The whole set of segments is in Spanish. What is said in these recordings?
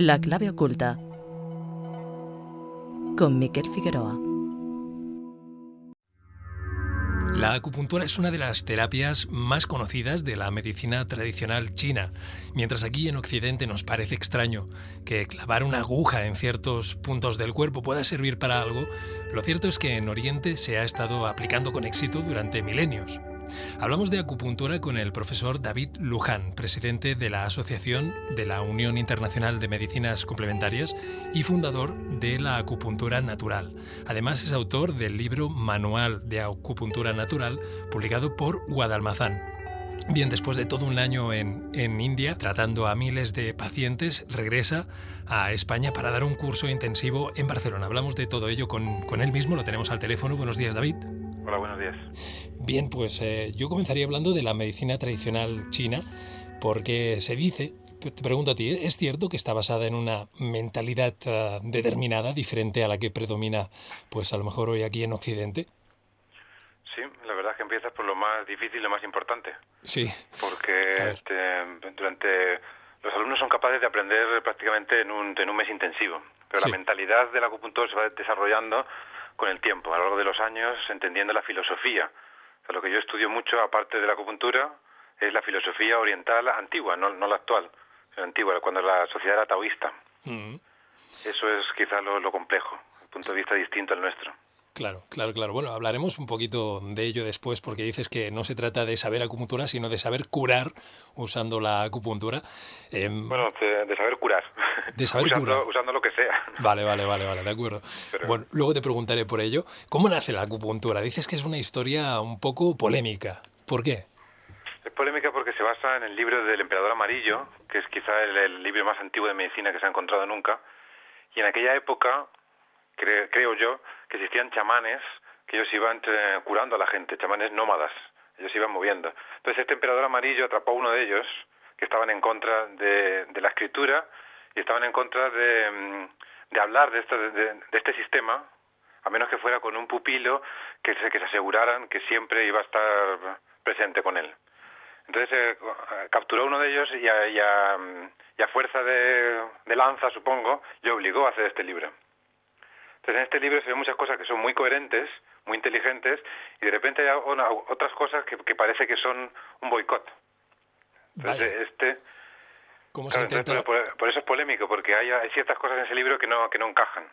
La clave oculta con Miquel Figueroa. La acupuntura es una de las terapias más conocidas de la medicina tradicional china. Mientras aquí en Occidente nos parece extraño que clavar una aguja en ciertos puntos del cuerpo pueda servir para algo, lo cierto es que en Oriente se ha estado aplicando con éxito durante milenios. Hablamos de acupuntura con el profesor David Luján, presidente de la Asociación de la Unión Internacional de Medicinas Complementarias y fundador de la acupuntura natural. Además es autor del libro Manual de Acupuntura Natural, publicado por Guadalmazán. Bien, después de todo un año en India, tratando a miles de pacientes, regresa a España para dar un curso intensivo en Barcelona. Hablamos de todo ello con él mismo, lo tenemos al teléfono. Buenos días, David. Hola, buenos días. Bien, pues yo comenzaría hablando de la medicina tradicional china, porque se dice, te pregunto a ti, ¿es cierto que está basada en una mentalidad determinada, diferente a la que predomina, pues a lo mejor hoy aquí en Occidente? Sí, la verdad es que empiezas por lo más difícil y lo más importante. Sí. Porque durante los alumnos son capaces de aprender prácticamente en un mes intensivo. Pero Sí. la mentalidad del acupuntor se va desarrollando con el tiempo, a lo largo de los años, entendiendo la filosofía. O sea, lo que yo estudio mucho, aparte de la acupuntura, es la filosofía oriental antigua, no la actual, sino antigua, cuando la sociedad era taoísta. Eso es quizás lo complejo, un punto de vista distinto al nuestro. Claro. Bueno, hablaremos un poquito de ello después, porque dices que no se trata de saber acupuntura, sino de saber curar usando la acupuntura. Bueno, de saber curar. De saber curar. Usando lo que sea. Vale, de acuerdo. Pero Bueno, luego te preguntaré por ello. ¿Cómo nace la acupuntura? Dices que es una historia un poco polémica. ¿Por qué? es polémica porque se basa en el libro del Emperador Amarillo, que es quizá el libro más antiguo de medicina que se ha encontrado nunca. Y en aquella época, creo yo, que existían chamanes que ellos iban curando a la gente, chamanes nómadas. Ellos se iban moviendo. Entonces este Emperador Amarillo atrapó a uno de ellos, que estaban en contra de la escritura y estaban en contra de hablar de este sistema, a menos que fuera con un pupilo que se aseguraran que siempre iba a estar presente con él. Entonces capturó a uno de ellos y a fuerza de lanza, supongo, le obligó a hacer este libro. Entonces en este libro se ven muchas cosas que son muy coherentes, muy inteligentes, y de repente hay otras cosas que parece que son un boicot. Entonces ¿Cómo se intenta? Por eso es polémico, porque hay ciertas cosas en ese libro que no encajan.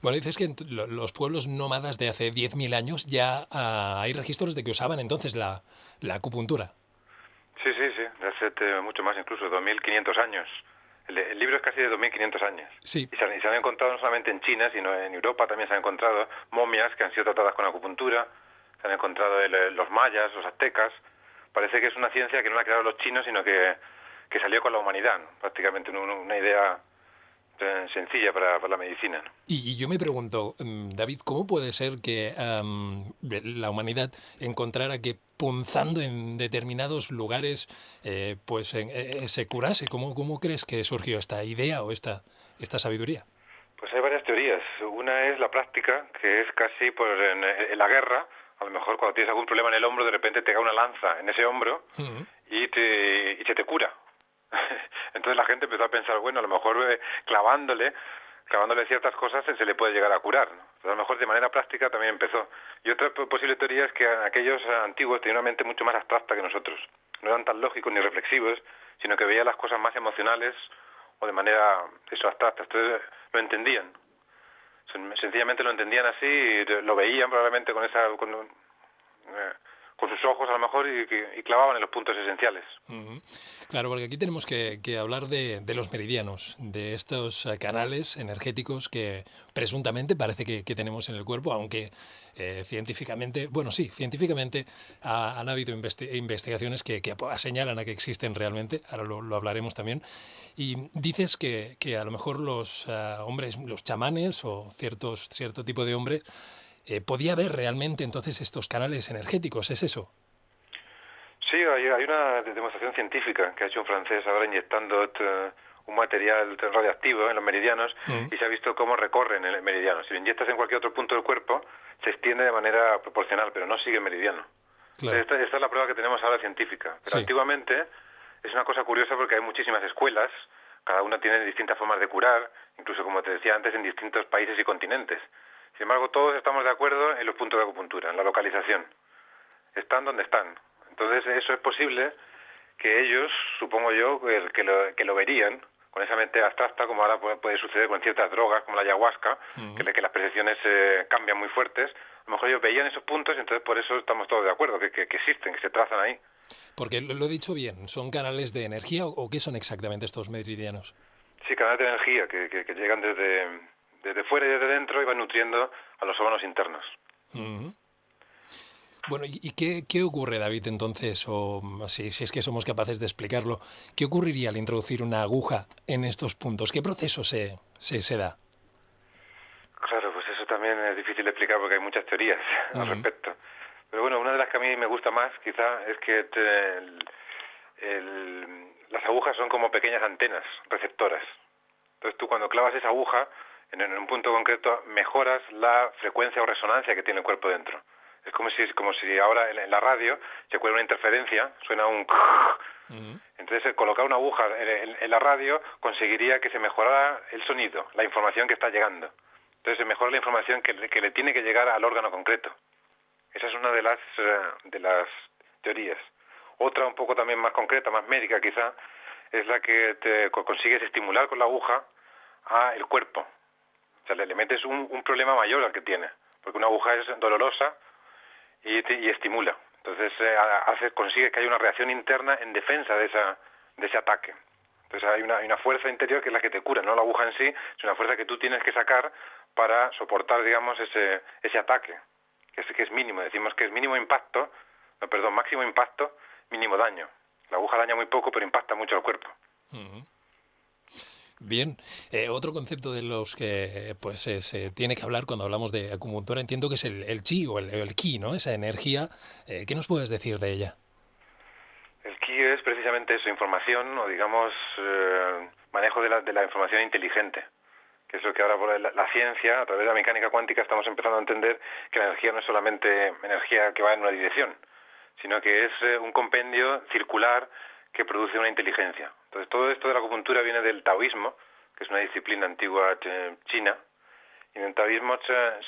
Bueno, dices que en los pueblos nómadas de hace 10.000 años ya hay registros de que usaban entonces la acupuntura. Sí, de hace mucho más, incluso 2.500 años. El libro es casi de 2.500 años. Sí. Y se han encontrado no solamente en China, sino en Europa también se han encontrado momias que han sido tratadas con acupuntura, se han encontrado los mayas, los aztecas. Parece que es una ciencia que no la crearon los chinos, sino que salió con la humanidad, ¿no? Prácticamente una idea sencilla para la medicina, ¿no? Y yo me pregunto, David, ¿cómo puede ser que la humanidad encontrara que punzando en determinados lugares se curase? ¿Cómo crees que surgió esta idea o esta sabiduría? Pues hay varias teorías. Una es la práctica, que es casi en la guerra. A lo mejor cuando tienes algún problema en el hombro, de repente te cae una lanza en ese hombro y se te cura. Entonces la gente empezó a pensar, bueno, a lo mejor clavándole ciertas cosas se le puede llegar a curar, ¿no? Pero a lo mejor de manera práctica también empezó. Y otra posible teoría es que aquellos antiguos tenían una mente mucho más abstracta que nosotros. No eran tan lógicos ni reflexivos, sino que veían las cosas más emocionales o de manera abstracta. Entonces lo entendían. Sencillamente lo entendían así y lo veían probablemente con sus ojos a lo mejor y clavaban en los puntos esenciales. Claro, porque aquí tenemos que hablar de los meridianos, de estos canales energéticos que presuntamente parece que tenemos en el cuerpo, aunque científicamente han habido investigaciones que señalan a que existen realmente, ahora lo hablaremos también, y dices que a lo mejor los hombres, los chamanes o cierto tipo de hombres, podía haber realmente entonces estos canales energéticos, ¿es eso? Sí, hay una demostración científica que ha hecho un francés ahora inyectando un material radiactivo en los meridianos y se ha visto cómo recorren el meridiano. Si lo inyectas en cualquier otro punto del cuerpo, se extiende de manera proporcional, pero no sigue el meridiano. Claro. Esta es la prueba que tenemos ahora científica. Pero Sí. Antiguamente es una cosa curiosa porque hay muchísimas escuelas Cada una tiene distintas formas de curar, incluso como te decía antes, en distintos países y continentes. Sin embargo, todos estamos de acuerdo en los puntos de acupuntura, en la localización. Están donde están. Entonces, eso es posible que ellos, supongo yo, que lo verían con esa mente abstracta, como ahora puede suceder con ciertas drogas, como la ayahuasca, que las percepciones cambian muy fuertes. A lo mejor ellos veían esos puntos y entonces por eso estamos todos de acuerdo, que existen, que se trazan ahí. Porque lo he dicho bien, ¿son canales de energía o qué son exactamente estos meridianos? Sí, canales de energía que llegan desde fuera y desde dentro y van nutriendo a los órganos internos. Uh-huh. Bueno, ¿y qué ocurre, David, entonces? O si es que somos capaces de explicarlo, ¿qué ocurriría al introducir una aguja en estos puntos? ¿Qué proceso se da? Claro, pues eso también es difícil de explicar porque hay muchas teorías al respecto. Pero bueno, una de las que a mí me gusta más, quizá, es que las agujas son como pequeñas antenas receptoras. Entonces tú cuando clavas esa aguja en un punto concreto mejoras la frecuencia o resonancia que tiene el cuerpo dentro. Es como si ahora en la radio se cuela una interferencia, suena un... Entonces colocar una aguja en la radio conseguiría que se mejorara el sonido, la información que está llegando. Entonces se mejora la información que le tiene que llegar al órgano concreto. Esa es una de las teorías. Otra un poco también más concreta, más médica quizá, es la que te consigues estimular con la aguja al cuerpo. O sea, le metes un problema mayor al que tiene, porque una aguja es dolorosa y estimula. Entonces consigue que haya una reacción interna en defensa de ese ataque. Entonces hay una fuerza interior que es la que te cura, no la aguja en sí, es una fuerza que tú tienes que sacar para soportar, digamos, ese ataque, que es mínimo. Decimos que es máximo impacto, mínimo daño. La aguja daña muy poco, pero impacta mucho al cuerpo. Bien, otro concepto de los que pues se tiene que hablar cuando hablamos de acupuntura, entiendo que es el chi o el ki, ¿no? Esa energía. ¿Qué nos puedes decir de ella? El ki es precisamente eso, información o digamos manejo de la información inteligente, que es lo que ahora por la ciencia, a través de la mecánica cuántica, estamos empezando a entender que la energía no es solamente energía que va en una dirección, sino que es un compendio circular que produce una inteligencia. Entonces todo esto de la acupuntura viene del taoísmo, que es una disciplina antigua china, y en el taoísmo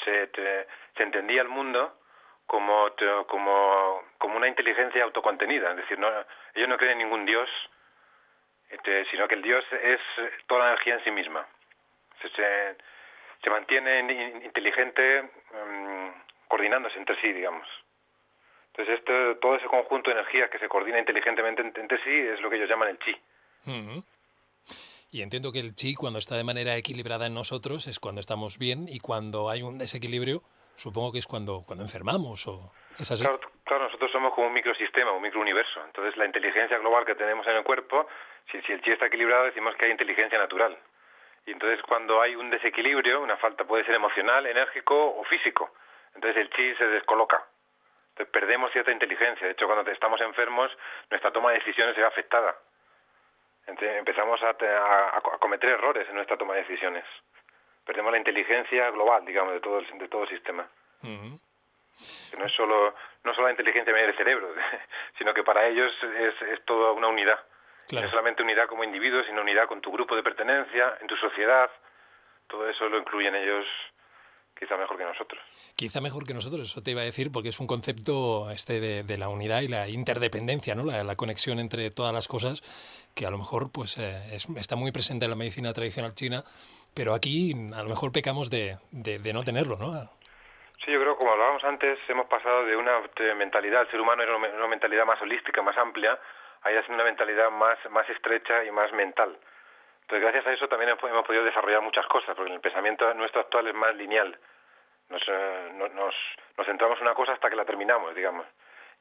se entendía el mundo como una inteligencia autocontenida, es decir, ellos no creen en ningún dios, sino que el dios es toda la energía en sí misma. Se mantiene inteligente coordinándose entre sí, digamos. Entonces todo ese conjunto de energías que se coordina inteligentemente entre sí es lo que ellos llaman el chi. Y entiendo que el chi, cuando está de manera equilibrada en nosotros, es cuando estamos bien, y cuando hay un desequilibrio, supongo que es cuando enfermamos, ¿o es así? Claro, nosotros somos como un microsistema, un microuniverso. Entonces la inteligencia global que tenemos en el cuerpo, si el chi está equilibrado, decimos que hay inteligencia natural. Y entonces cuando hay un desequilibrio, una falta puede ser emocional, enérgico o físico. Entonces el chi se descoloca. Entonces perdemos cierta inteligencia. De hecho, cuando estamos enfermos, nuestra toma de decisiones se ve afectada. Entonces empezamos a cometer errores en nuestra toma de decisiones. Perdemos la inteligencia global, digamos, de todo el sistema. Que no es solo la inteligencia del cerebro, sino que para ellos es toda una unidad. Claro. No solamente unidad como individuo, sino unidad con tu grupo de pertenencia, en tu sociedad. Todo eso lo incluyen ellos quizá mejor que nosotros. Quizá mejor que nosotros, eso te iba a decir, porque es un concepto de la unidad y la interdependencia, ¿no? La conexión entre todas las cosas, que a lo mejor pues está muy presente en la medicina tradicional china, pero aquí a lo mejor pecamos de no tenerlo, ¿no? Sí, yo creo que como hablábamos antes, hemos pasado de una mentalidad, el ser humano era una mentalidad más holística, más amplia, a ir haciendo una mentalidad más estrecha y más mental. Entonces, gracias a eso también hemos podido desarrollar muchas cosas, porque el pensamiento nuestro actual es más lineal. Nos centramos en una cosa hasta que la terminamos, digamos.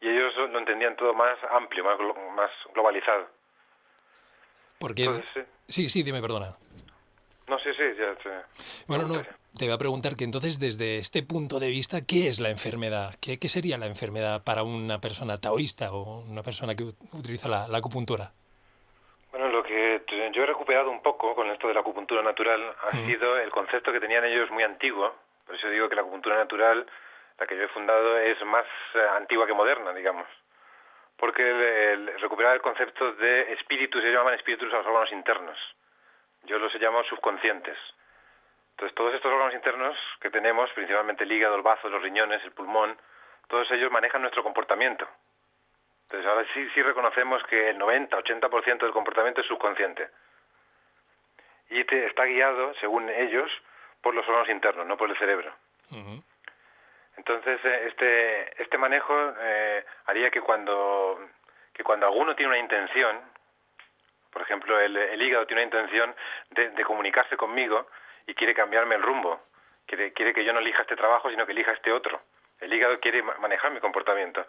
Y ellos lo entendían todo más amplio, más globalizado. Porque... Entonces, sí, dime, perdona. No, sí, ya te... Bueno, no, te voy a preguntar que entonces, desde este punto de vista, ¿qué es la enfermedad? ¿Qué sería la enfermedad para una persona taoísta o una persona que utiliza la acupuntura? Bueno, lo que yo he recuperado un poco con esto de la acupuntura natural ha sido el concepto que tenían ellos muy antiguo. Por eso digo que la acupuntura natural, la que yo he fundado, es más antigua que moderna, digamos. Porque recuperar el concepto de espíritus, ellos llaman espíritus a los órganos internos. Yo los llamo subconscientes. Entonces, todos estos órganos internos que tenemos, principalmente el hígado, el bazo, los riñones, el pulmón, todos ellos manejan nuestro comportamiento. Entonces, ahora sí reconocemos que el 90-80% del comportamiento es subconsciente. Y está guiado, según ellos, por los órganos internos, no por el cerebro. Uh-huh. Entonces, este manejo haría que cuando alguno tiene una intención, por ejemplo, el hígado tiene una intención de comunicarse conmigo y quiere cambiarme el rumbo, quiere que yo no elija este trabajo, sino que elija este otro. El hígado quiere manejar mi comportamiento.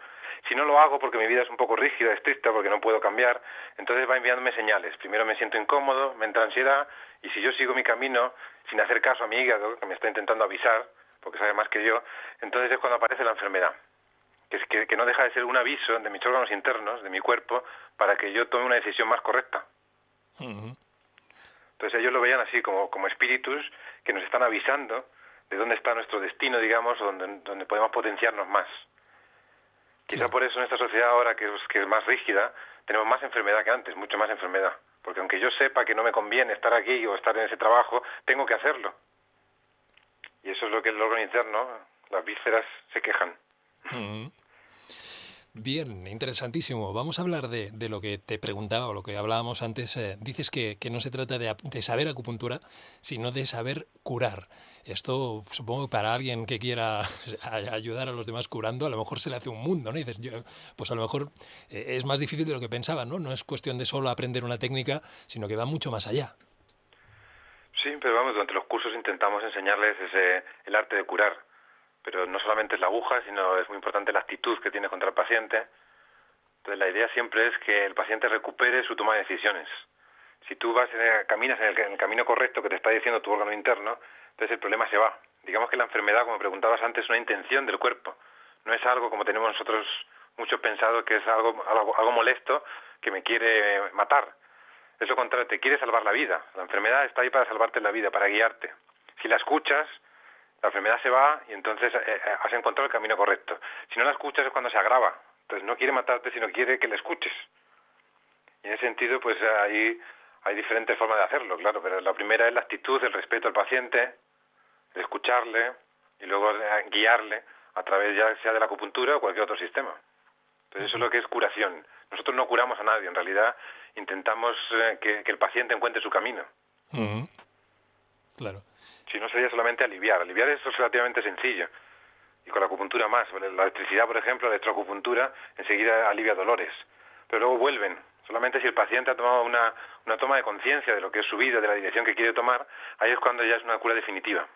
Si no lo hago porque mi vida es un poco rígida, estricta, porque no puedo cambiar, entonces va enviándome señales. Primero me siento incómodo, me entra ansiedad, y si yo sigo mi camino sin hacer caso a mi hígado, que me está intentando avisar, porque sabe más que yo, entonces es cuando aparece la enfermedad. Que no deja de ser un aviso de mis órganos internos, de mi cuerpo, para que yo tome una decisión más correcta. Uh-huh. Entonces ellos lo veían así, como espíritus que nos están avisando de dónde está nuestro destino, digamos, o donde podemos potenciarnos más. Quizá por eso en esta sociedad ahora, que es más rígida, tenemos más enfermedad que antes, mucho más enfermedad. Porque aunque yo sepa que no me conviene estar aquí o estar en ese trabajo, tengo que hacerlo. Y eso es lo que el órgano interno, las vísceras, se quejan. Uh-huh. Bien, interesantísimo. Vamos a hablar de lo que te preguntaba o lo que hablábamos antes. Dices que no se trata de saber acupuntura, sino de saber curar. Esto, supongo que para alguien que quiera ayudar a los demás curando, a lo mejor se le hace un mundo, ¿no? Y dices, pues a lo mejor es más difícil de lo que pensaba, ¿no? No es cuestión de solo aprender una técnica, sino que va mucho más allá. Sí, pero vamos, durante los cursos intentamos enseñarles el arte de curar. Pero no solamente es la aguja, sino es muy importante la actitud que tienes contra el paciente. Entonces la idea siempre es que el paciente recupere su toma de decisiones. Si tú caminas en el camino correcto que te está diciendo tu órgano interno, entonces el problema se va. Digamos que la enfermedad, como preguntabas antes, es una intención del cuerpo. No es algo como tenemos nosotros muchos pensado, que es algo molesto que me quiere matar. Es lo contrario, te quiere salvar la vida. La enfermedad está ahí para salvarte la vida, para guiarte. Si la escuchas, la enfermedad se va y entonces has encontrado el camino correcto. Si no la escuchas es cuando se agrava. Entonces no quiere matarte, sino quiere que la escuches. Y en ese sentido, pues hay diferentes formas de hacerlo, claro. Pero la primera es la actitud, el respeto al paciente, el escucharle y luego guiarle a través ya sea de la acupuntura o cualquier otro sistema. Entonces eso es lo que es curación. Nosotros no curamos a nadie, en realidad intentamos que el paciente encuentre su camino. Uh-huh. Claro. Si no, sería solamente aliviar. Aliviar es relativamente sencillo. Y con la acupuntura más. La electricidad, por ejemplo, la electroacupuntura, enseguida alivia dolores. Pero luego vuelven. Solamente si el paciente ha tomado una toma de conciencia de lo que es su vida, de la dirección que quiere tomar, ahí es cuando ya es una cura definitiva.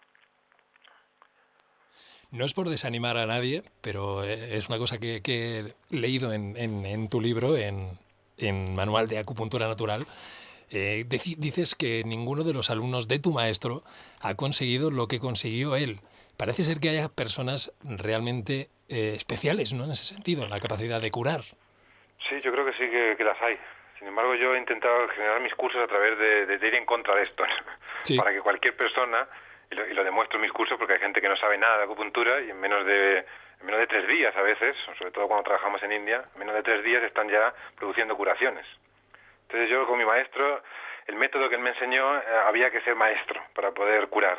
No es por desanimar a nadie, pero es una cosa que he leído en tu libro, en Manual de Acupuntura Natural. Dices que ninguno de los alumnos de tu maestro ha conseguido lo que consiguió él. Parece ser que haya personas realmente especiales, ¿no? En ese sentido, en la capacidad de curar. Sí, yo creo que sí que las hay. Sin embargo, yo he intentado generar mis cursos a través de ir en contra de esto, Sí. Para que cualquier persona, y lo demuestro en mis cursos, porque hay gente que no sabe nada de acupuntura y en menos de 3 días a veces, sobre todo cuando trabajamos en India, en menos de 3 días están ya produciendo curaciones. Entonces yo con mi maestro, el método que él me enseñó, había que ser maestro para poder curar.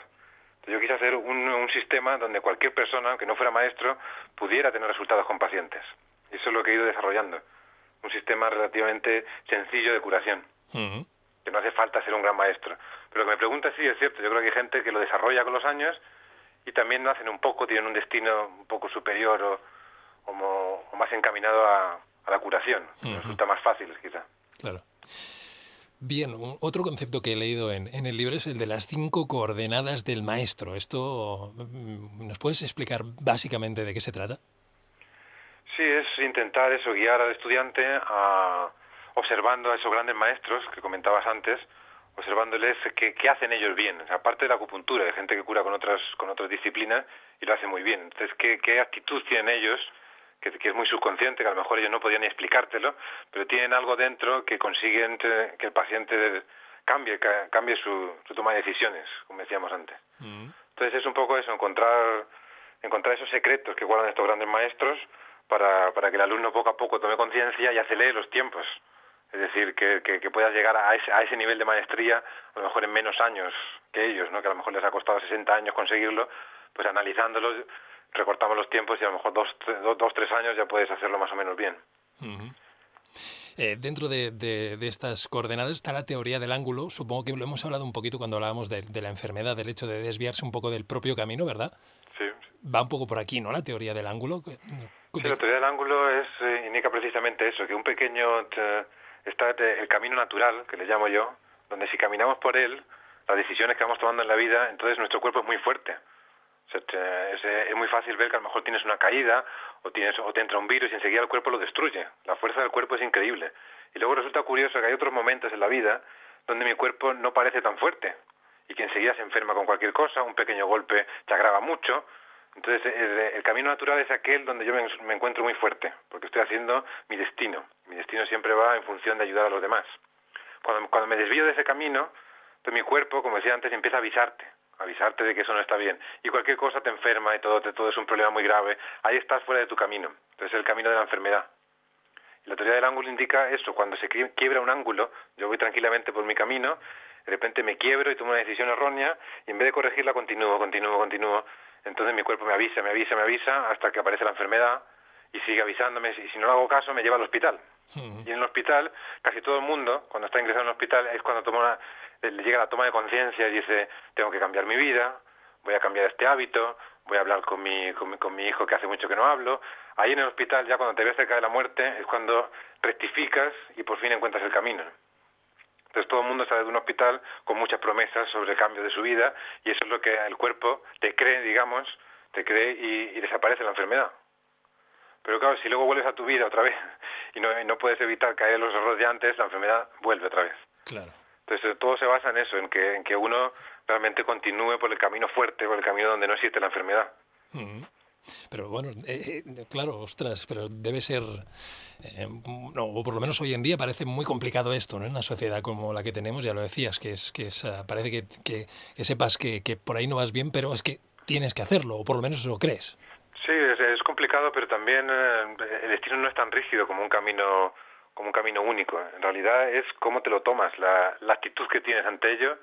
Entonces yo quise hacer un sistema donde cualquier persona, aunque no fuera maestro, pudiera tener resultados con pacientes. Y eso es lo que he ido desarrollando. Un sistema relativamente sencillo de curación. Uh-huh. Que no hace falta ser un gran maestro. Pero lo que me preguntas, sí, es cierto. Yo creo que hay gente que lo desarrolla con los años y también lo hacen un poco, tienen un destino un poco superior o más encaminado a la curación. Uh-huh. Resulta más fácil, quizá. Claro. Bien, otro concepto que he leído en el libro es el de las 5 coordenadas del maestro. ¿Esto nos puedes explicar básicamente de qué se trata? Sí, es intentar guiar al estudiante observando a esos grandes maestros que comentabas antes, observándoles qué hacen ellos bien. O sea, aparte de la acupuntura, hay gente que cura con otras disciplinas y lo hace muy bien. Entonces, ¿qué actitud tienen ellos? Que es muy subconsciente, que a lo mejor ellos no podían ni explicártelo, pero tienen algo dentro que consiguen que el paciente cambie su toma de decisiones, como decíamos antes. Mm. Entonces es un poco eso, encontrar esos secretos que guardan estos grandes maestros para que el alumno poco a poco tome conciencia y acelere los tiempos. Es decir, que puedas llegar a ese nivel de maestría, a lo mejor en menos años que ellos, ¿no? Que a lo mejor les ha costado 60 años conseguirlo, pues analizándolo, recortamos los tiempos y a lo mejor 3 años ya puedes hacerlo más o menos bien. Ujú. Dentro de estas coordenadas está la teoría del ángulo. Supongo que lo hemos hablado un poquito cuando hablábamos de la enfermedad, del hecho de desviarse un poco del propio camino, ¿verdad? Sí. Va un poco por aquí, ¿no? La teoría del ángulo. Sí, la teoría del ángulo indica precisamente eso, que un pequeño está el camino natural, que le llamo yo, donde si caminamos por él, las decisiones que vamos tomando en la vida, entonces nuestro cuerpo es muy fuerte. O sea, es muy fácil ver que a lo mejor tienes una caída o te entra un virus y enseguida el cuerpo lo destruye. La fuerza del cuerpo es increíble. Y luego resulta curioso que hay otros momentos en la vida donde mi cuerpo no parece tan fuerte y que enseguida se enferma con cualquier cosa, un pequeño golpe te agrava mucho. Entonces el camino natural es aquel donde yo me encuentro muy fuerte, porque estoy haciendo mi destino. Mi destino siempre va en función de ayudar a los demás. Cuando me desvío de ese camino, pues mi cuerpo, como decía antes, empieza a avisarte de que eso no está bien. Y cualquier cosa te enferma y todo es un problema muy grave. Ahí estás fuera de tu camino. Entonces es el camino de la enfermedad. Y la teoría del ángulo indica eso. Cuando se quiebra un ángulo, yo voy tranquilamente por mi camino, de repente me quiebro y tomo una decisión errónea y en vez de corregirla continúo. Entonces mi cuerpo me avisa hasta que aparece la enfermedad y sigue avisándome. Y si no le hago caso, me lleva al hospital. Y en el hospital, casi todo el mundo, cuando está ingresado en el hospital, es cuando le llega la toma de conciencia y dice, tengo que cambiar mi vida, voy a cambiar este hábito, voy a hablar con mi hijo que hace mucho que no hablo. Ahí en el hospital, ya cuando te ves cerca de la muerte, es cuando rectificas y por fin encuentras el camino. Entonces todo el mundo sale de un hospital con muchas promesas sobre el cambio de su vida y eso es lo que el cuerpo te cree y desaparece la enfermedad. Pero claro, si luego vuelves a tu vida otra vez y no puedes evitar caer en los errores de antes, la enfermedad vuelve otra vez. Claro. Entonces todo se basa en eso, en que uno realmente continúe por el camino fuerte, por el camino donde no existe la enfermedad. Pero bueno, claro, ostras, pero debe ser, no, o por lo menos hoy en día parece muy complicado esto, ¿no? En una sociedad como la que tenemos, ya lo decías, parece que sepas que por ahí no vas bien, pero es que tienes que hacerlo, o por lo menos lo crees. Sí, es complicado, pero también el destino no es tan rígido como un camino único. En realidad es cómo te lo tomas, la actitud que tienes ante ello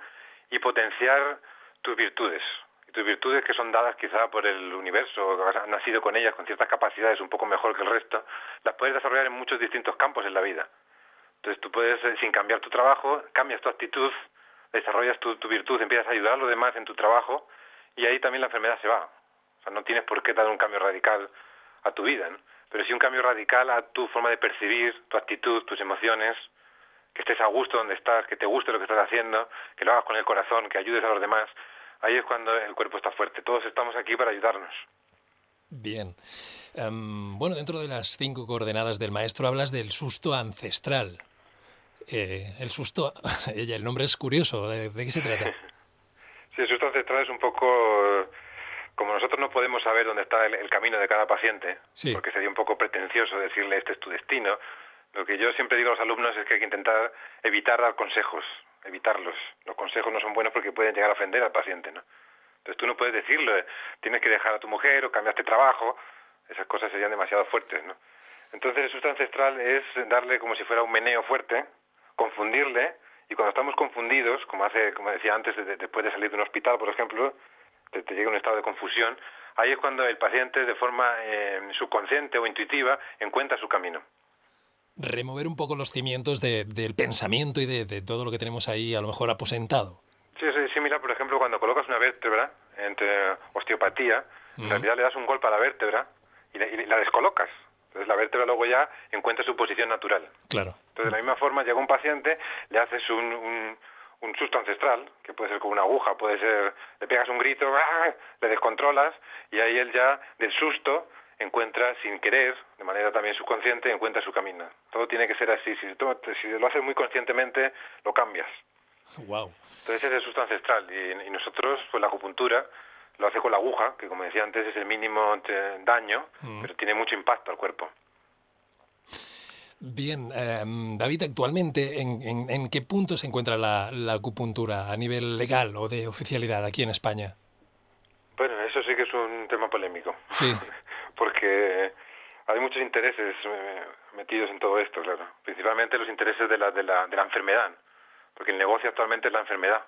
y potenciar tus virtudes. Y tus virtudes que son dadas quizá por el universo, has nacido con ellas, con ciertas capacidades un poco mejor que el resto, las puedes desarrollar en muchos distintos campos en la vida. Entonces tú puedes, sin cambiar tu trabajo, cambias tu actitud, desarrollas tu virtud, empiezas a ayudar a los demás en tu trabajo y ahí también la enfermedad se va. O sea, no tienes por qué dar un cambio radical a tu vida, ¿no? Pero sí un cambio radical a tu forma de percibir, tu actitud, tus emociones, que estés a gusto donde estás, que te guste lo que estás haciendo, que lo hagas con el corazón, que ayudes a los demás. Ahí es cuando el cuerpo está fuerte. Todos estamos aquí para ayudarnos. Bien. Bueno, dentro de las 5 coordenadas del maestro hablas del susto ancestral. El susto, el nombre es curioso. ¿De qué se trata? Sí, el susto ancestral es un poco... Como nosotros no podemos saber dónde está el camino de cada paciente, sí, porque sería un poco pretencioso decirle este es tu destino, lo que yo siempre digo a los alumnos es que hay que intentar evitar dar consejos, evitarlos. Los consejos no son buenos porque pueden llegar a ofender al paciente, ¿no? Entonces tú no puedes decirle, tienes que dejar a tu mujer o cambiaste trabajo, esas cosas serían demasiado fuertes, ¿no? Entonces el susto ancestral es darle como si fuera un meneo fuerte, confundirle, y cuando estamos confundidos, como decía antes, después de salir de un hospital, por ejemplo, te llega un estado de confusión, ahí es cuando el paciente de forma subconsciente o intuitiva encuentra su camino. Remover un poco los cimientos del pensamiento y de todo lo que tenemos ahí a lo mejor aposentado. Sí, es similar, por ejemplo, cuando colocas una vértebra entre osteopatía, en realidad le das un golpe a la vértebra y la descolocas. Entonces la vértebra luego ya encuentra su posición natural. Claro. Entonces de la misma forma llega un paciente, le haces un susto ancestral, que puede ser con una aguja, puede ser, le pegas un grito, ¡ah!, le descontrolas y ahí él ya del susto encuentra sin querer, de manera también subconsciente, encuentra su camino. Todo tiene que ser así, si lo haces muy conscientemente, lo cambias. Wow. Entonces ese es el susto ancestral y nosotros, pues la acupuntura lo hace con la aguja, que como decía antes es el mínimo daño, pero tiene mucho impacto al cuerpo. Bien, David, actualmente, ¿en qué punto se encuentra la acupuntura a nivel legal o de oficialidad aquí en España? Bueno, eso sí que es un tema polémico. Sí. Porque Hay muchos intereses metidos en todo esto, claro. Principalmente los intereses de la enfermedad, porque el negocio actualmente es la enfermedad.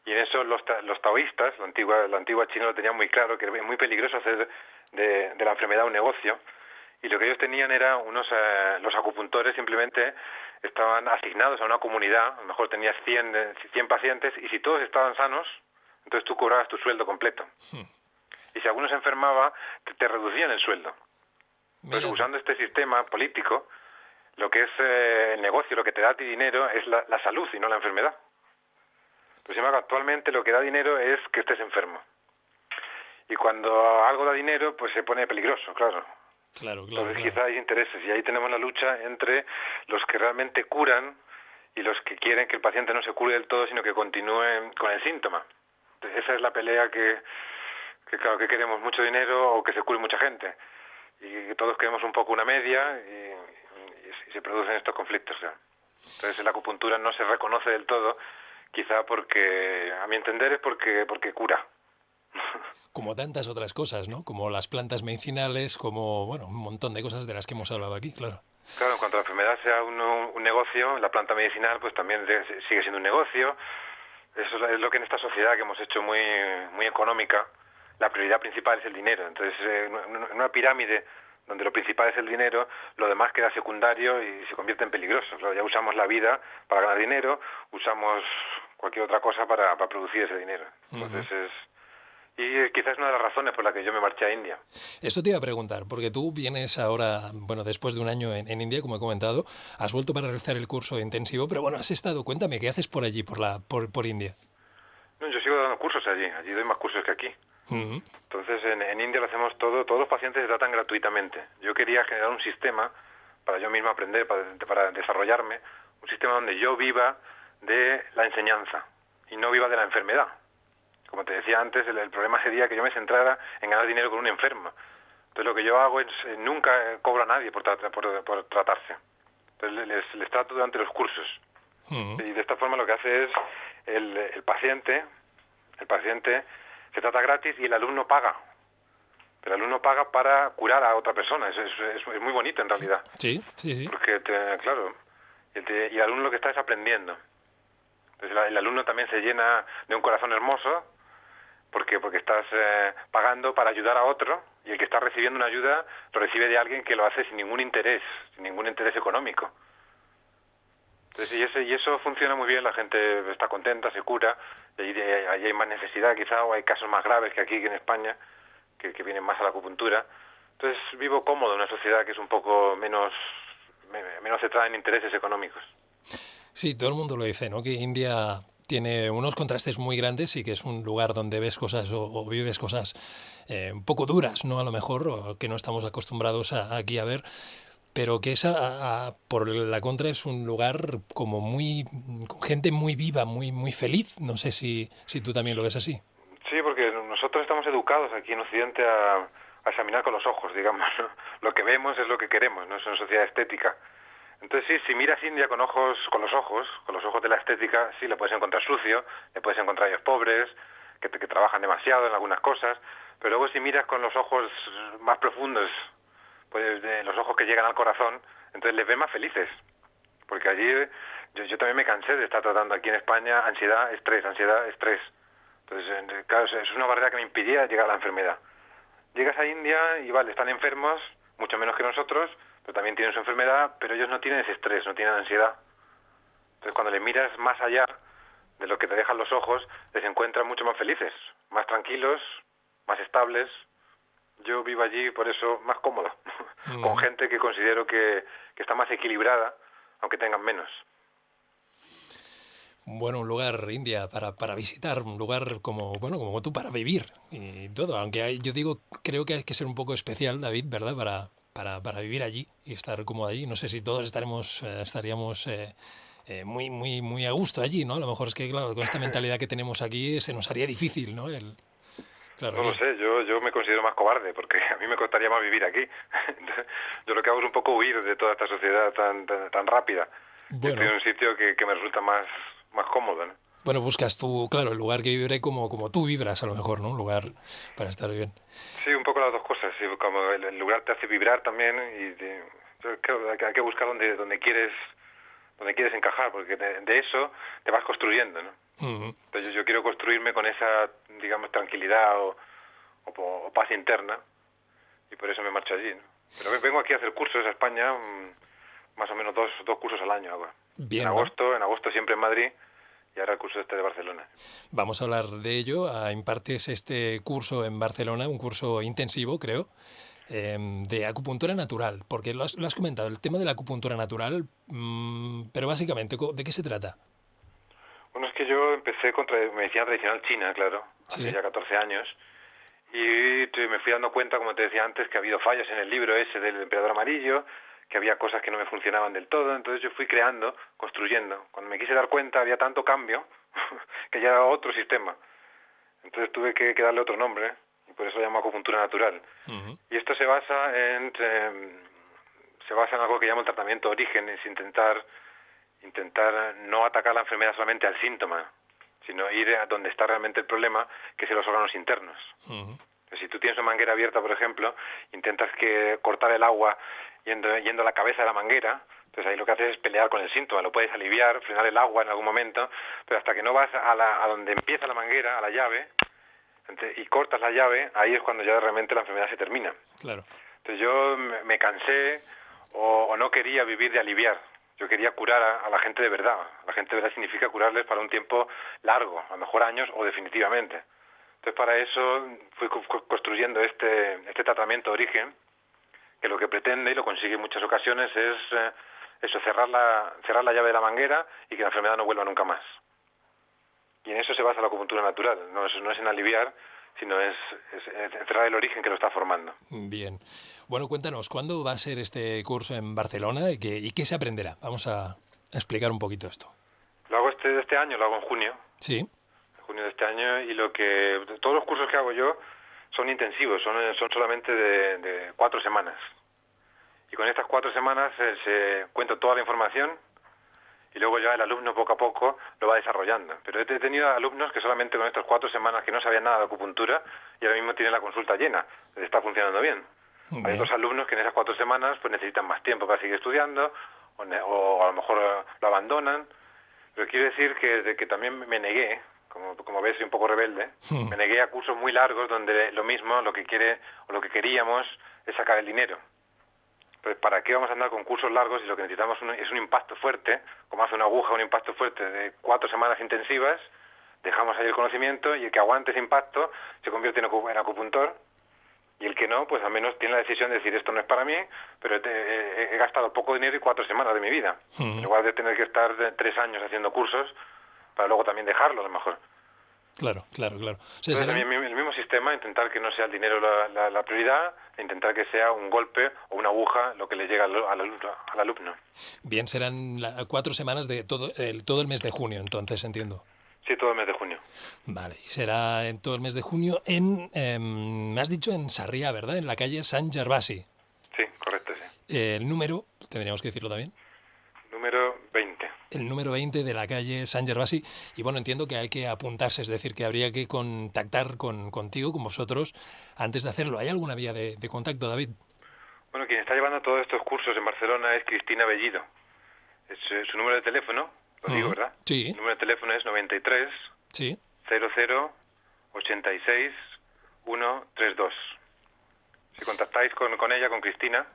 Y en eso los taoístas, la antigua China lo tenían muy claro, que es muy peligroso hacer de la enfermedad un negocio. Y lo que ellos tenían era los acupuntores simplemente estaban asignados a una comunidad, a lo mejor tenías 100 pacientes, y si todos estaban sanos, entonces tú cobrabas tu sueldo completo. Y si alguno se enfermaba, te reducían el sueldo. Entonces, usando este sistema político, lo que es el negocio, lo que te da a ti dinero, es la salud y no la enfermedad. Pues sin embargo, actualmente lo que da dinero es que estés enfermo. Y cuando algo da dinero, pues se pone peligroso, claro. Claro. Entonces quizá hay intereses, y ahí tenemos la lucha entre los que realmente curan y los que quieren que el paciente no se cure del todo, sino que continúe con el síntoma. Entonces, esa es la pelea que claro, que queremos mucho dinero o que se cure mucha gente. Y que todos queremos un poco una media y se producen estos conflictos. Claro. Entonces la acupuntura no se reconoce del todo, quizá porque, a mi entender, es porque cura. Como tantas otras cosas, ¿no? Como las plantas medicinales, como, bueno, un montón de cosas de las que hemos hablado aquí, claro. Claro, en cuanto a la enfermedad sea un negocio, la planta medicinal pues también sigue siendo un negocio. Eso es lo que en esta sociedad que hemos hecho muy económica, la prioridad principal es el dinero. Entonces, en una pirámide donde lo principal es el dinero, lo demás queda secundario y se convierte en peligroso. Claro, ya usamos la vida para ganar dinero, usamos cualquier otra cosa para producir ese dinero. Entonces y quizás es una de las razones por las que yo me marché a India. Eso te iba a preguntar, porque tú vienes ahora, bueno, después de un año en India, como he comentado, has vuelto para realizar el curso intensivo, pero bueno, has estado, cuéntame, ¿qué haces por allí, por India? No, yo sigo dando cursos allí doy más cursos que aquí. Entonces en India lo hacemos todo, todos los pacientes se tratan gratuitamente. Yo quería generar un sistema para yo mismo aprender, para desarrollarme, un sistema donde yo viva de la enseñanza y no viva de la enfermedad. Como te decía antes, el problema sería que yo me centrara en ganar dinero con un enfermo. Entonces lo que yo hago es nunca cobro a nadie por tratarse. Entonces les trato durante los cursos. Y de esta forma lo que hace es el paciente se trata gratis y el alumno paga. Pero el alumno paga para curar a otra persona. Es muy bonito en realidad. Sí. Porque, claro, y el alumno lo que está es aprendiendo. Entonces el alumno también se llena de un corazón hermoso porque estás pagando para ayudar a otro, y el que está recibiendo una ayuda lo recibe de alguien que lo hace sin ningún interés económico. Entonces, y eso funciona muy bien, la gente está contenta, se cura, y ahí hay más necesidad quizá, o hay casos más graves que aquí en España, que vienen más a la acupuntura. Entonces vivo cómodo en una sociedad que es un poco menos centrada en intereses económicos. Sí, todo el mundo lo dice, ¿no? Que India tiene unos contrastes muy grandes y que es un lugar donde ves cosas o vives cosas un poco duras, ¿no? A lo mejor, o que no estamos acostumbrados aquí a ver, pero que por la contra es un lugar como con gente muy viva, muy feliz. No sé si tú también lo ves así. Sí, porque nosotros estamos educados aquí en Occidente a examinar con los ojos, digamos, ¿no? Lo que vemos es lo que queremos, no es una sociedad estética. Entonces sí, si miras India con los ojos de la estética, sí, le puedes encontrar sucio, le puedes encontrar ellos pobres, que trabajan demasiado en algunas cosas, pero luego si miras con los ojos más profundos, pues los ojos que llegan al corazón, entonces les ves más felices. Porque allí yo también me cansé de estar tratando aquí en España ansiedad, estrés. Entonces, claro, es una barrera que me impidía llegar a la enfermedad. Llegas a India y vale, están enfermos, mucho menos que nosotros, pero también tienen su enfermedad, pero ellos no tienen ese estrés, no tienen ansiedad. Entonces cuando les miras más allá de lo que te dejan los ojos, les encuentras mucho más felices, más tranquilos, más estables. Yo vivo allí por eso más cómodo, con gente que considero que está más equilibrada, aunque tengan menos. Bueno, un lugar, India, para visitar, un lugar como tú, para vivir y todo. Aunque creo que hay que ser un poco especial, David, ¿verdad? Para vivir allí y estar cómodo allí. No sé si todos estaríamos muy a gusto allí, ¿no? A lo mejor es que, claro, con esta mentalidad que tenemos aquí se nos haría difícil, ¿no? Claro, no lo sé, yo me considero más cobarde, porque a mí me costaría más vivir aquí. Yo lo que hago es un poco huir de toda esta sociedad tan rápida. Bueno. Estoy en un sitio que me resulta más cómodo, ¿no? Bueno, buscas tú, claro, el lugar que viviré como tú vibras, a lo mejor, ¿no? Un lugar para estar bien. Sí, un poco poco las dos cosas, sí, como el lugar te hace vibrar también yo creo que hay que buscar donde quieres encajar, porque de eso te vas construyendo, ¿no? Entonces yo quiero construirme con esa, digamos, tranquilidad o paz interna, y por eso me marcho allí, ¿no? Pero vengo aquí a hacer cursos a España, más o menos dos cursos al año hago. Bien, en agosto siempre en Madrid, y ahora el curso de Barcelona. Vamos a hablar de ello. Impartes este curso en Barcelona, un curso intensivo, creo, de acupuntura natural, porque lo has comentado, el tema de la acupuntura natural, pero básicamente, ¿de qué se trata? Bueno, es que yo empecé con medicina tradicional china, claro, hace ya 14 años, y me fui dando cuenta, como te decía antes, que ha habido fallos en el libro ese del Emperador Amarillo, que había cosas que no me funcionaban del todo, entonces yo fui creando, construyendo. Cuando me quise dar cuenta había tanto cambio que ya era otro sistema. Entonces tuve que darle otro nombre, y por eso lo llamo acupuntura natural. Y esto se basa en algo que llamo el tratamiento de origen, es intentar no atacar la enfermedad solamente al síntoma, sino ir a donde está realmente el problema, que es en los órganos internos. Si tú tienes una manguera abierta, por ejemplo, intentas cortar el agua yendo a la cabeza de la manguera, entonces ahí lo que haces es pelear con el síntoma, lo puedes aliviar, frenar el agua en algún momento, pero hasta que no vas a donde empieza la manguera, a la llave, y cortas la llave, ahí es cuando ya realmente la enfermedad se termina. Claro. Entonces yo me cansé o no quería vivir de aliviar. Yo quería curar a la gente de verdad. La gente de verdad significa curarles para un tiempo largo, a lo mejor años o definitivamente. Entonces para eso fui construyendo este tratamiento de origen, que lo que pretende y lo consigue en muchas ocasiones es eso, cerrar la llave de la manguera y que la enfermedad no vuelva nunca más. Y en eso se basa la acupuntura natural, no es en aliviar, sino es cerrar el origen que lo está formando. Bien. Bueno, cuéntanos, ¿cuándo va a ser este curso en Barcelona y qué se aprenderá? Vamos a explicar un poquito esto. Lo hago este año, lo hago en junio. Sí. En junio de este año, y todos los cursos que hago yo son intensivos, son solamente de 4 semanas. Y con estas 4 semanas se cuento toda la información, y luego ya el alumno poco a poco lo va desarrollando. Pero he tenido alumnos que solamente con estas 4 semanas que no sabían nada de acupuntura y ahora mismo tienen la consulta llena, les está funcionando bien. Hay otros alumnos que en esas 4 semanas pues necesitan más tiempo para seguir estudiando o a lo mejor lo abandonan. Pero quiero decir que también me negué, como ves, soy un poco rebelde, me negué a cursos muy largos donde lo mismo, lo que queríamos es sacar el dinero. Pues ¿para qué vamos a andar con cursos largos si lo que necesitamos es un impacto fuerte, como hace una aguja, un impacto fuerte de 4 semanas intensivas, dejamos ahí el conocimiento y el que aguante ese impacto se convierte en acupuntor, y el que no, pues al menos tiene la decisión de decir esto no es para mí, pero he gastado poco dinero y 4 semanas de mi vida, en lugar de tener que estar 3 años haciendo cursos para luego también dejarlo a lo mejor. Claro. O sea, entonces, el mismo sistema, intentar que no sea el dinero la prioridad, e intentar que sea un golpe o una aguja lo que le llega al alumno. Bien, serán 4 semanas de todo el mes de junio, entonces, entiendo. Sí, todo el mes de junio. Vale, y será en todo el mes de junio me has dicho en Sarriá, ¿verdad? En la calle Sant Gervasi. Sí, correcto, sí. El número, tendríamos que decirlo también. Número 20. El número 20 de la calle Sant Gervasi. Y bueno, entiendo que hay que apuntarse, es decir, que habría que contactar contigo, con vosotros, antes de hacerlo. ¿Hay alguna vía de contacto, David? Bueno, quien está llevando todos estos cursos en Barcelona es Cristina Bellido. Es su número de teléfono, lo digo, ¿verdad? Sí. El número de teléfono es 93 sí. 00 86 132. Si contactáis con ella, con Cristina,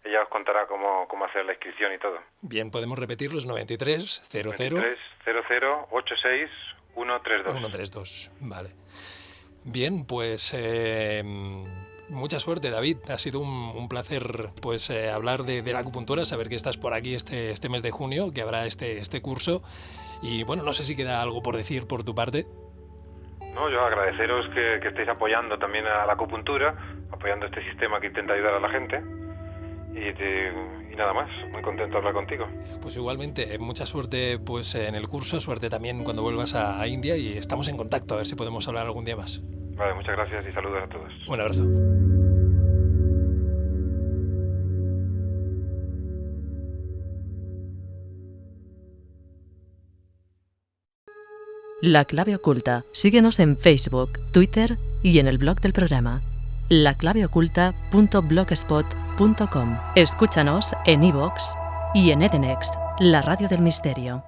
ella os contará cómo hacer la inscripción y todo. Bien, podemos repetir los 93 00 86 132. 132, vale. Bien, pues mucha suerte, David. Ha sido un placer pues hablar de la acupuntura, saber que estás por aquí este mes de junio, que habrá este curso. Y bueno, no sé si queda algo por decir por tu parte. No, yo agradeceros que estéis apoyando también a la acupuntura, apoyando este sistema que intenta ayudar a la gente. Y nada más, muy contento de hablar contigo. Pues igualmente, mucha suerte pues en el curso, suerte también cuando vuelvas a India, y estamos en contacto, a ver si podemos hablar algún día más. Vale, muchas gracias y saludos a todos. Un abrazo. La clave oculta. Síguenos en Facebook, Twitter y en el blog del programa. laclaveoculta.blogspot.com. Escúchanos en iVoox y en Edenex, la radio del misterio.